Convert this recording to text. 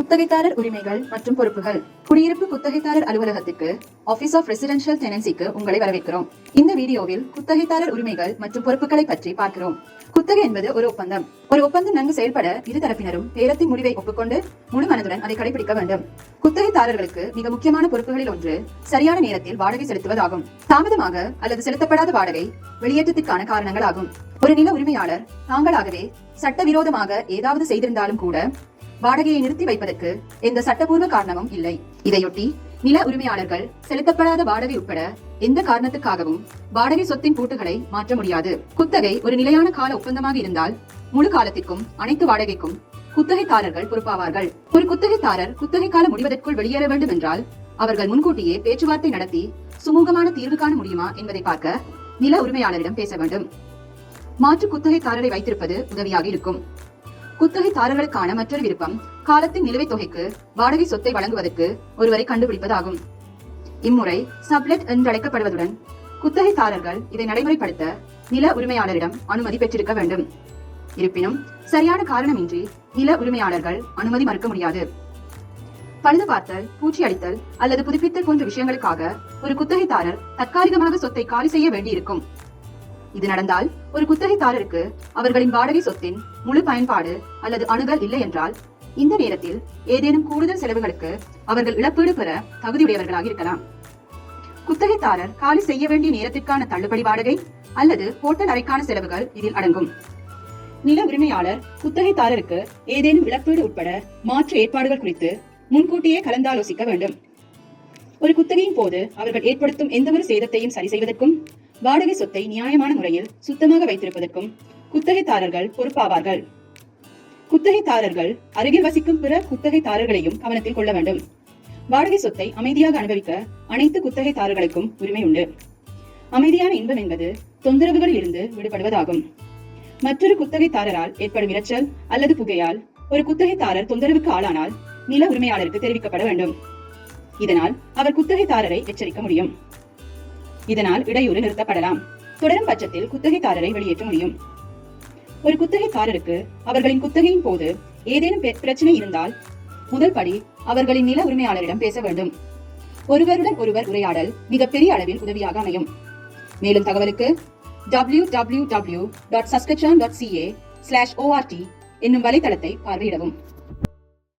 குத்தகைதாரர் உரிமைகள் மற்றும் பொறுப்புகள். குடியிருப்பு குத்தகைதாரர் அலுவலகத்திற்கு ஆபீஸ் ஆஃப் ரெசிடென்ஷியல் டெனன்சிக்கு உங்களை வரவேற்கிறோம். இந்த வீடியோவில் குத்தகைதாரர் உரிமைகள் மற்றும் பொறுப்புகளை பற்றி பார்க்கிறோம். குத்தகை என்பது ஒரு ஒப்பந்தம். ஒரு ஒப்பந்தம் நன்கு செயல்பட இரு தரப்பினரும் பேரத்தின் முடிவை ஒப்புக்கொண்டு முழு மனதுடன் அதை கடைபிடிக்க வேண்டும். குத்தகைதாரர்களுக்கு மிக முக்கியமான பொறுப்புகளில் ஒன்று சரியான நேரத்தில் வாடகை செலுத்துவதாகும். தாமதமாக அல்லது செலுத்தப்படாத வாடகை வெளியேற்றத்திற்கான காரணங்கள் ஆகும். ஒரு நில உரிமையாளர் தாங்களாகவே சட்டவிரோதமாக ஏதாவது செய்திருந்தாலும் கூட வாடகையை நிறுத்தி வைப்பதற்கு எந்த சட்டபூர்வ காரணமும் இல்லை. இதையொட்டி நில உரிமையாளர்கள் செலுத்தப்படாத வாடகை உட்பட எந்த காரணத்துக்காகவும் வாடகை சொத்தின் பூட்டுகளை மாற்ற முடியாது. குத்தகை ஒரு நிலையான கால ஒப்பந்தமாக இருந்தால் முழு காலத்திற்கும் அனைத்து வாடகைக்கும் குத்தகைதாரர்கள் பொறுப்பாவார்கள். ஒரு குத்தகைதாரர் குத்தகை காலம் முடிவதற்குள் வெளியேற வேண்டும் என்றால் அவர்கள் முன்கூட்டியே பேச்சுவார்த்தை நடத்தி சுமூகமான தீர்வு காண முடியுமா என்பதை பார்க்க நில உரிமையாளரிடம் பேச வேண்டும். மாற்று குத்தகைதாரரை வைத்திருப்பது உதவியாக இருக்கும். குத்தகைதாரர்களுக்கான மற்றொரு விருப்பம் காலத்தின் நிலுவைத் தொகைக்கு வாடகை சொத்தை வழங்குவதற்கு ஒருவரை கண்டுபிடிப்பதாகும். இம்முறை சப்லெட் என்றழைக்கப்படுவதுடன் குத்தகைதாரர்கள் இதை நடைமுறைப்படுத்த நில உரிமையாளரிடம் அனுமதி பெற்றிருக்க வேண்டும். இருப்பினும் சரியான காரணமின்றி நில உரிமையாளர்கள் அனுமதி மறுக்க முடியாது. பழுது பார்த்தல், பூச்சி அடித்தல் அல்லது புதுப்பித்தல் போன்ற விஷயங்களுக்காக ஒரு குத்தகைதாரர் தற்காலிகமாக சொத்தை காலி செய்ய வேண்டியிருக்கும். இது நடந்தால் ஒரு குத்தகைதாரருக்கு அவர்களின் வாடகை சொத்தின் முழு பயன்பாடு அல்லது அணுகல் இல்லை என்றால் இந்த நேரத்தில் ஏதேனும் கூடுதல் செலவுகளுக்கு அவர்கள் இழப்பீடு பெற தகுதியுடையவர்களாக இருக்கலாம். குத்தகைதாரர் காலி செய்ய வேண்டிய நேரத்திற்கான தள்ளுபடி வாடகை அல்லது ஹோட்டல் அறைக்கான செலவுகள் இதில் அடங்கும். நில உரிமையாளர் குத்தகைதாரருக்கு ஏதேனும் இழப்பீடு உட்பட மாற்று ஏற்பாடுகள் குறித்து முன்கூட்டியே கலந்தாலோசிக்க வேண்டும். ஒரு குத்தகையின் போது அவர்கள் ஏற்படுத்தும் எந்தவொரு சேதத்தையும் சரி செய்வதற்கும் வாடகை சொத்தை நியாயமான முறையில் சுத்தமாக வைத்திருப்பதற்கும் குத்தகைதாரர்கள் பொறுப்பாவார்கள். குத்தகைதாரர்கள் அருகில் வசிக்கும் பிற குத்தகைதாரர்களையும் கவனத்தில் கொள்ள வேண்டும். வாடகை சொத்தை அமைதியாக அனுபவிக்க அனைத்து குத்தகைதாரர்களுக்கும் உரிமை உண்டு. அமைதியான இன்பம் என்பது தொந்தரவுகளில் இருந்து விடுபடுவதாகும். மற்றொரு குத்தகைதாரரால் ஏற்படும் இரைச்சல் அல்லது புகையால் ஒரு குத்தகைதாரர் தொந்தரவுக்கு ஆளானால் நில உரிமையாளருக்கு தெரிவிக்கப்பட வேண்டும். இதனால் அவர் குத்தகைதாரரை எச்சரிக்க முடியும். இதனால் இடையூறு நிறுத்தப்படலாம். தொடரும் பட்சத்தில் குத்தகைதாரரை வெளியேற்ற முடியும். ஒரு குத்தகைதாரருக்கு அவர்களின் குத்தகையின் போது ஏதேனும் பிரச்சனை இருந்தால் முதல் படி அவர்களின் நில உரிமையாளரிடம் பேச வேண்டும். ஒருவருடன் ஒருவர் உரையாடல் மிகப்பெரிய அளவில் உதவியாக அமையும். மேலும் தகவலுக்கு www.saskatchewan.ca/ort என்னும் வலைத்தளத்தை பார்வையிடவும்.